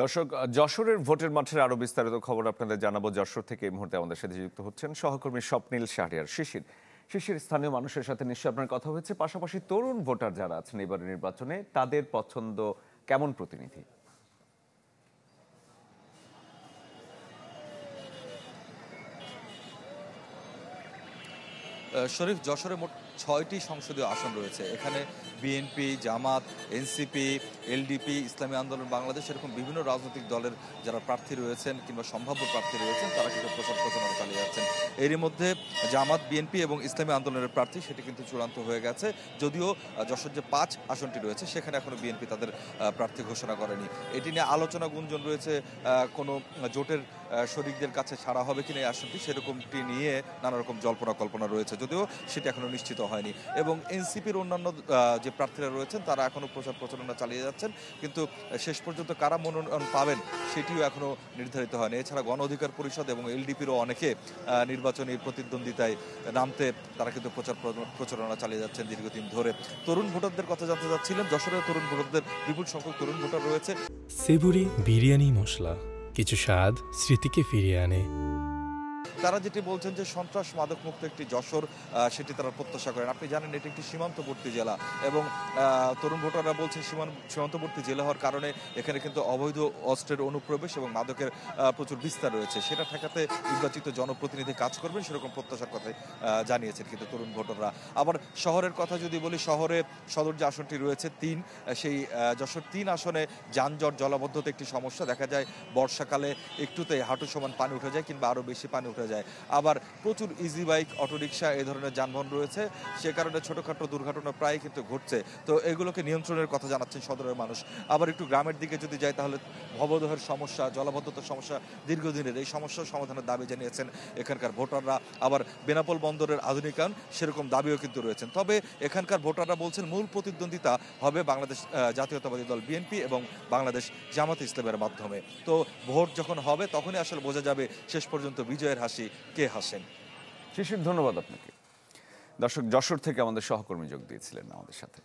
দর্শক, যশোরের ভোটের মাঠের আরো বিস্তারিত খবর আপনাদের জানাবো। যশোর থেকে এই মুহূর্তে আমাদের সাথে যুক্ত হচ্ছেন সহকর্মী স্বপ্নীল শাহরিয়ার। শিশির, স্থানীয় মানুষের সাথে নিশ্চয়ই আপনার কথা হয়েছে, পাশাপাশি তরুণ ভোটার যারা আছেন এবারের নির্বাচনে তাদের পছন্দ কেমন প্রতিনিধি? শরীফ, যশোরে মোট ৬টি সংসদীয় আসন রয়েছে। এখানে বিএনপি, জামাত, এনসিপি, এলডিপি, ইসলামী আন্দোলন বাংলাদেশ এরকম বিভিন্ন রাজনৈতিক দলের যারা প্রার্থী রয়েছেন কিংবা সম্ভাব্য প্রার্থী রয়েছেন তারা কিন্তু প্রচার প্রচারণা চালিয়ে যাচ্ছেন। এরই মধ্যে জামাত, বিএনপি এবং ইসলামী আন্দোলনের প্রার্থী সেটি কিন্তু চূড়ান্ত হয়ে গেছে। যদিও যশোর যে ৫ আসনটি রয়েছে সেখানে এখনো বিএনপি তাদের প্রার্থী ঘোষণা করেনি। এটি নিয়ে আলোচনা গুঞ্জন রয়েছে, কোনো জোটের শরিকদের কাছে ছাড়া হবে কিনা এই আসনটি, সেরকমটি নিয়ে নানা রকম জল্পনা কল্পনা রয়েছে, যদিও সেটি এখনো নিশ্চিত হয়নি। এবং এনসিপির অন্যান্য যে প্রার্থীরা রয়েছেন তারা এখনো প্রচার প্রচারণা চালিয়ে যাচ্ছেন, কিন্তু শেষ পর্যন্ত কারা মনোনয়ন পাবেন সেটিও এখনো নির্ধারিত হয়নি। এছাড়া গণ অধিকার পরিষদ এবং এলডিপিরও অনেকে নির্বাচনী প্রতিদ্বন্দ্বিতায় নামতে তারা কিন্তু প্রচারণা চালিয়ে যাচ্ছেন দীর্ঘদিন ধরে। তরুণ ভোটারদের কথা জানতে চাচ্ছিলেন। যশোরের তরুণ ভোটারদের বিপুল সংখ্যক তরুণ ভোটার রয়েছে। সেবুরি বিরিয়ানি মশলা কিছু স্বাদ স্মৃতিকে ফিরিয়ে আনে। তারা যেটি বলছেন যে সন্ত্রাস মাদক মুক্ত একটি যশোর, সেটি তারা প্রত্যাশা করেন। আপনি জানেন এটি একটি সীমান্তবর্তী জেলা এবং তরুণ ভোটাররা বলছেন সীমান্তবর্তী জেলা হওয়ার কারণে এখানে কিন্তু অবৈধ অস্ত্রের অনুপ্রবেশ এবং মাদকের প্রচুর বিস্তার রয়েছে। সেটা ঠেকাতে নির্বাচিত জনপ্রতিনিধি কাজ করবেন সেরকম প্রত্যাশার কথা জানিয়েছেন কিন্তু তরুণ ভোটাররা। আবার শহরের কথা যদি বলি, শহরে সদর যে আসনটি রয়েছে ৩, সেই যশোর ৩ আসনে যানজট জলাবদ্ধতা একটি সমস্যা দেখা যায়। বর্ষাকালে একটুতে হাঁটু সমান পানি উঠে যায় কিংবা আরও বেশি পানি উঠে যায়। আবার প্রচুর ইজি বাইক, অটোরিকশা এই ধরনের যানবাহন রয়েছে, সে কারণে ছোটখাটো দুর্ঘটনা প্রায় কিন্তু ঘটছে। তো এগুলোকে নিয়ন্ত্রণের কথা জানাচ্ছেন সদরের মানুষ। আবার একটু গ্রামের দিকে যদি যায় তাহলে ভবদহের সমস্যা, জলাবদ্ধতার সমস্যা দীর্ঘদিনের, এই সমস্যার সমাধানের দাবি জানিয়েছেন এখানকার ভোটাররা। আবার বেনাপোল বন্দরের আধুনিকায়ন সেরকম দাবিও কিন্তু রয়েছেন। তবে এখানকার ভোটাররা বলছেন মূল প্রতিদ্বন্দ্বিতা হবে বাংলাদেশ জাতীয়তাবাদী দল বিএনপি এবং বাংলাদেশ জামাত ইসলামের মাধ্যমে। তো ভোট যখন হবে তখনই আসলে বোঝা যাবে শেষ পর্যন্ত বিজয়ের হাসি কে হাসেন। শিশির, ধন্যবাদ আপনাকে। দর্শক, যশোর থেকে আমাদের সহকর্মী যোগ দিয়েছিলেন আমাদের সাথে।